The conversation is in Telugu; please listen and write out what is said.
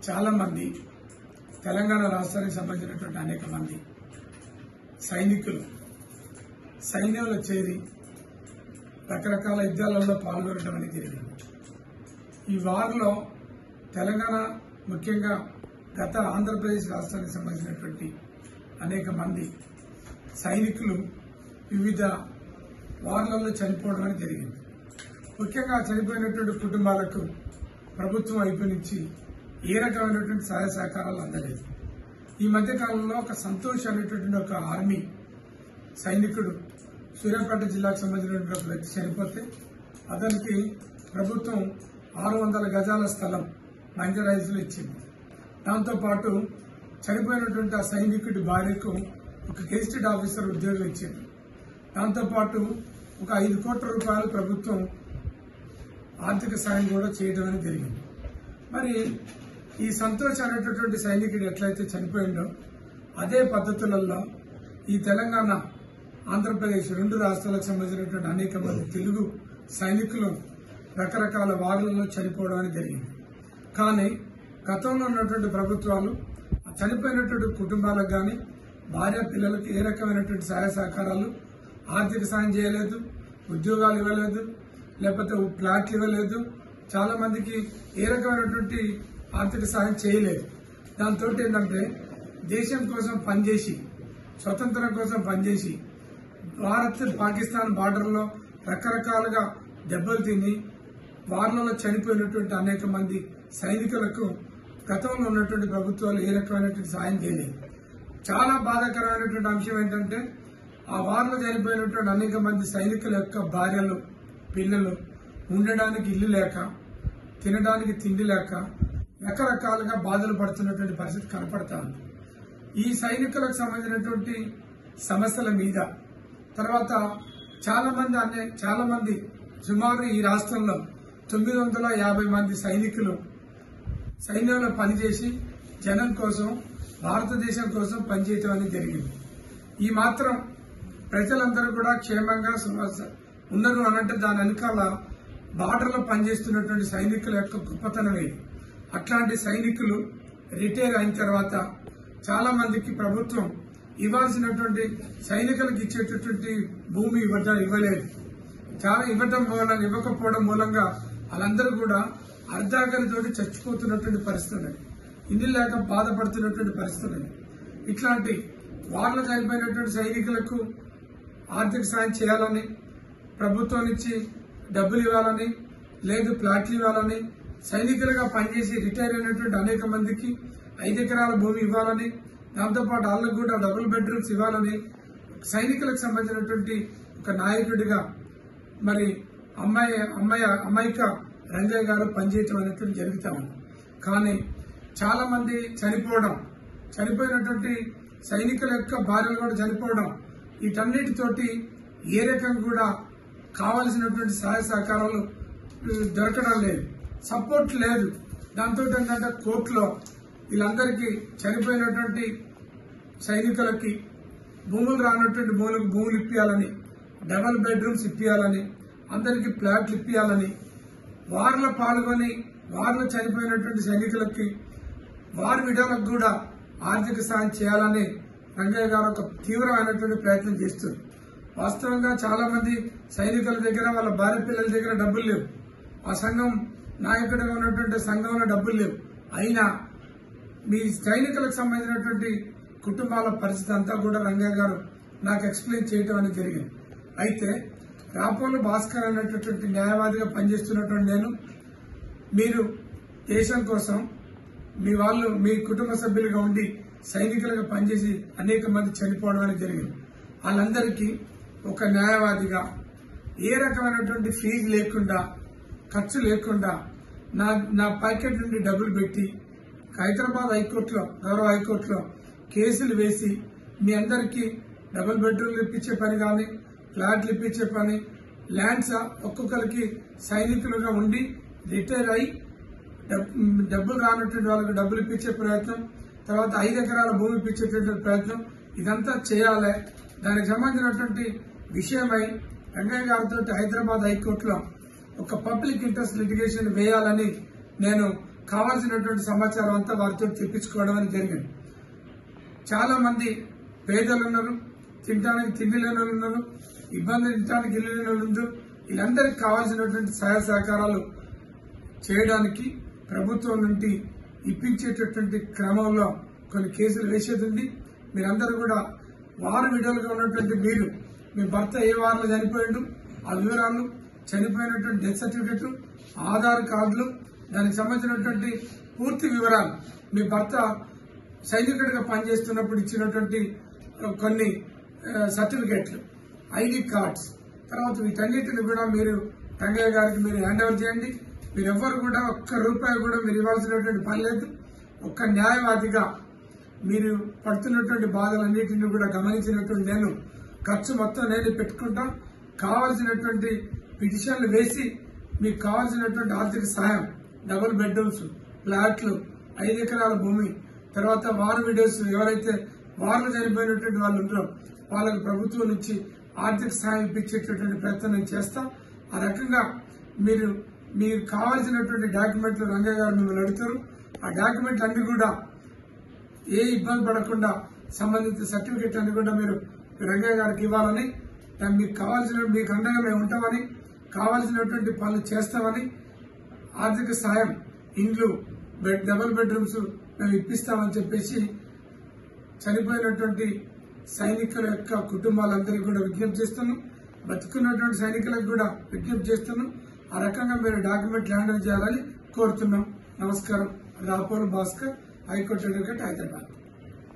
చాలా మంది తెలంగాణ రాష్ట్రానికి సంబంధించినటువంటి అనేక మంది సైనికులు సైన్యంలో చేరి రకరకాల యుద్ధాలలో పాల్గొనడం అనేది జరిగింది. ఈ వారిలో తెలంగాణ ముఖ్యంగా గత ఆంధ్రప్రదేశ్ రాష్ట్రానికి సంబంధించినటువంటి అనేక మంది సైనికులు వివిధ వార్లలో చనిపోవడం అనేది జరిగింది. ముఖ్యంగా చనిపోయినటువంటి కుటుంబాలకు ప్రభుత్వం వైపు నుంచి ఏ రకమైనటువంటి సహాయ సహకారాలు అందలేదు. ఈ మధ్య కాలంలో ఒక సంతోష్ అనేటువంటి ఒక ఆర్మీ సైనికుడు సూర్యాపేట జిల్లాకు సంబంధించినటువంటి ఒక వ్యక్తి చనిపోతే అతనికి ప్రభుత్వం 600 గజాల స్థలం నంజరైజ్లో ఇచ్చింది. దాంతోపాటు చనిపోయినటువంటి ఆ సైనికుడి భార్యకు ఒక గెజిటెడ్ ఆఫీసర్ ఉద్యోగం ఇచ్చింది. దాంతోపాటు ఒక 5 కోట్ల రూపాయలు ప్రభుత్వం ఆర్థిక సాయం కూడా చేయడం అనేది జరిగింది. మరి ఈ సంతోష్ అనేటటువంటి సైనికుడు ఎట్లయితే చనిపోయిందో అదే పద్ధతులలో ఈ తెలంగాణ ఆంధ్రప్రదేశ్ 2 రాష్ట్రాలకు సంబంధించినటువంటి అనేక మంది తెలుగు సైనికులు రకరకాల వార్లలో చనిపోవడం అనేది జరిగింది. కానీ గతంలో ఉన్నటువంటి ప్రభుత్వాలు చనిపోయినటువంటి కుటుంబాలకు కానీ భార్య పిల్లలకు ఏ రకమైనటువంటి సహాయ సహకారాలు ఆర్థిక సాయం చేయలేదు, ఉద్యోగాలు ఇవ్వలేదు, లేకపోతే ప్లాట్లు ఇవ్వలేదు, చాలా మందికి ఏ రకమైనటువంటి ఆర్థిక సాయం చేయలేదు. దాంతో ఏంటంటే దేశం కోసం పనిచేసి స్వతంత్రం కోసం పనిచేసి భారత్ పాకిస్తాన్ బార్డర్లో రకరకాలుగా దెబ్బలు తిని వార్లలో చనిపోయినటువంటి అనేక మంది సైనికులకు గతంలో ఉన్నటువంటి ప్రభుత్వాలు ఏ రకమైనటువంటి సాయం చేయలేదు. చాలా బాధాకరమైనటువంటి అంశం ఏంటంటే ఆ వార్లో చనిపోయినటువంటి అనేక మంది సైనికుల యొక్క భార్యలు పిల్లలు ఉండడానికి ఇల్లు లేక తినడానికి తిండి లేక రకరకాలుగా బాధలు పడుతున్నటువంటి పరిస్థితి కనపడతా ఉంది. ఈ సైనికులకు సంబంధించినటువంటి సమస్యల మీద తర్వాత చాలా మంది సుమారు ఈ రాష్ట్రంలో 950 మంది సైనికులు సైన్యంలో పనిచేసి జనం కోసం భారతదేశం కోసం పనిచేయటం అనేది జరిగింది. ఈ మాత్రం ప్రజలందరూ కూడా క్షేమంగా ఉన్నారు అనంటే దాని వెనకాల బార్డర్లో పనిచేస్తున్నటువంటి సైనికుల యొక్క గొప్పతనమే. అట్లాంటి సైనికులు రిటైర్ అయిన తర్వాత చాలా మందికి ప్రభుత్వం ఇవ్వాల్సినటువంటి సైనికులకు ఇచ్చేటటువంటి భూమి ఇవ్వలేదు. చాలా ఇవ్వకపోవడం మూలంగా వాళ్ళందరూ కూడా అర్ధాకలితోటి చచ్చిపోతున్నటువంటి పరిస్థితి, ఇల్లు లేక బాధపడుతున్నటువంటి పరిస్థితి. ఇట్లాంటి వార్లో చనిపోయినటువంటి సైనికులకు ఆర్థిక సాయం చేయాలని, ప్రభుత్వం నుంచి డబ్బులు ఇవ్వాలని, లేదు ప్లాట్లు ఇవ్వాలని, సైనికులుగా పనిచేసి రిటైర్ అయినటువంటి అనేక మందికి 5 ఎకరాల భూమి ఇవ్వాలని, దాంతోపాటు వాళ్ళకు కూడా డబుల్ బెడ్రూమ్స్ ఇవ్వాలని సైనికులకు సంబంధించినటువంటి ఒక నాయకుడిగా మరి అమ్మాయిక రంగయ్య గారు పనిచేయటం అనేది జరుగుతా ఉంది. కానీ చాలా మంది చనిపోయినటువంటి సైనికుల యొక్క భార్యలు కూడా చనిపోవడం, వీటన్నిటితోటి ఏ రకంగా కూడా కావలసినటువంటి సహాయ సహకారాలు దొరకడం లేదు, సపోర్ట్ లేదు. దాంతో ఏంటంటే కోర్టులో వీళ్ళందరికీ చనిపోయినటువంటి సైనికులకి భూములు రానటువంటి భూములు ఇప్పియాలని, డబుల్ బెడ్రూమ్స్ ఇప్పియాలని, అందరికీ ప్లాట్లు ఇప్పియాలని, వారిలో పాల్గొని వారిలో చనిపోయినటువంటి సైనికులకి వారి విడాలకు కూడా ఆర్థిక సాయం చేయాలని రంగయ్య గారు ఒక తీవ్రమైనటువంటి ప్రయత్నం చేస్తారు. వాస్తవంగా చాలా మంది సైనికుల దగ్గర వాళ్ళ భార్య పిల్లల దగ్గర డబ్బులు లేవు, ఆ సంఘం నాయకుడిగా ఉన్నటువంటి సంఘంలో డబ్బులు లేవు. అయినా మీ సైనికులకు సంబంధించినటువంటి కుటుంబాల పరిస్థితి అంతా కూడా రంగయ్య గారు నాకు ఎక్స్ప్లెయిన్ చేయటం అనేది జరిగింది. అయితే రాపోలు భాస్కర్ అనేటటువంటి న్యాయవాదిగా పనిచేస్తున్నటువంటి నేను, మీరు దేశం కోసం మీ కుటుంబ సభ్యులుగా ఉండి సైనికులుగా పనిచేసి అనేక మంది చనిపోవడం అనేది జరిగింది. వాళ్ళందరికీ ఒక న్యాయవాదిగా ఏ రకమైనటువంటి ఫీజు లేకుండా, ఖర్చు లేకుండా నా ప్యాకెట్ నుండి డబ్బులు పెట్టి హైదరాబాద్ హైకోర్టులో, గౌరవ హైకోర్టులో కేసులు వేసి మీ అందరికీ డబుల్ బెడ్రూమ్లు ఇప్పించే పని కానీ, ఫ్లాట్లు ఇప్పించే పని, ల్యాండ్స్ ఒక్కొక్కరికి సైనికులుగా ఉండి రిటైర్ అయి డబ్బులు రానటువంటి వాళ్ళకి డబ్బులు ఇప్పించే ప్రయత్నం, తర్వాత 5 ఎకరాల భూమి ఇప్పించేటువంటి ప్రయత్నం, ఇదంతా చేయాలి. దానికి సంబంధించినటువంటి విషయమై రంగయ్య గారితో హైదరాబాద్ హైకోర్టులో ఒక పబ్లిక్ ఇంట్రెస్ట్ లిటిగేషన్ వేయాలని నేను కావాల్సినటువంటి సమాచారం అంతా వారితో తెప్పించుకోవడం అని జరిగింది. చాలా మంది పేదలు ఉన్నారు, తినడానికి తిండి లేని వాళ్ళు ఉన్నారు, ఇబ్బంది తినడానికి ఇల్లు లేని వాళ్ళు ఉన్నారు. వీళ్ళందరికీ కావాల్సినటువంటి సహాయ సహకారాలు చేయడానికి ప్రభుత్వం నుండి ఇప్పించేటటువంటి క్రమంలో కొన్ని కేసులు వేసేది ఉంది. మీరందరూ కూడా వారు విడుదలగా ఉన్నటువంటి మీరు మీ భర్త ఏ వారంలో చనిపోయిండు ఆ వివరాలు, చనిపోయినటువంటి డెత్ సర్టిఫికెట్, ఆధార్ కార్డులు, దానికి సంబంధించినటువంటి పూర్తి వివరాలు, మీ భర్త సైనికుడిగా పనిచేస్తున్నప్పుడు ఇచ్చినటువంటి కొన్ని సర్టిఫికెట్లు, ఐడి కార్డ్స్, తర్వాత వీటన్నిటిని కూడా మీరు రంగయ్య గారికి మీరు హ్యాండ్ ఓవర్ చేయండి. మీరెవ్వరు కూడా ఒక్క రూపాయి కూడా మీరు ఇవ్వాల్సినటువంటి పని లేదు. ఒక్క న్యాయవాదిగా మీరు పడుతున్నటువంటి బాధలన్నింటినీ కూడా గమనించినటువంటి నేను ఖర్చు మొత్తం నేను పెట్టుకుంటాం. కావాల్సినటువంటి పిటిషన్లు వేసి మీకు కావాల్సినటువంటి ఆర్థిక సహాయం, డబుల్ బెడ్రూమ్స్, ఫ్లాట్లు, 5 ఎకరాల భూమి, తర్వాత వార్ వీడియోస్, ఎవరైతే వార్లు చనిపోయినటువంటి వాళ్ళు ఉంటారో వాళ్ళకు ప్రభుత్వం నుంచి ఆర్థిక సహాయం ఇప్పించేటటువంటి ప్రయత్నం నేను చేస్తాం. ఆ రకంగా మీకు కావాల్సినటువంటి డాక్యుమెంట్లు రంగయ్య గారు మిమ్మల్ని అడుగుతారు. ఆ డాక్యుమెంట్లు అన్ని కూడా ఏ ఇబ్బంది పడకుండా సంబంధిత సర్టిఫికెట్ అన్ని కూడా మీరు రంగయ్య గారికి ఇవ్వాలని, మీకు కావాల్సిన మీకు అండగా మేము ఉంటామని, కావాల్సినటువంటి పనులు చేస్తామని, ఆర్థిక సహాయం, ఇండ్లు, డబుల్ బెడ్రూమ్స్ మేము ఇప్పిస్తామని చెప్పేసి చనిపోయినటువంటి సైనికుల యొక్క కుటుంబాలందరికీ కూడా విజ్ఞప్తి చేస్తున్నాం. బతుకున్నటువంటి సైనికులకు కూడా విజ్ఞప్తి చేస్తున్నాం. ఆ రకంగా మీరు డాక్యుమెంట్ హ్యాండిల్ చేయాలని కోరుతున్నాం. నమస్కారం. Rapolu Bhaskar, high court advocate, Hyderabad.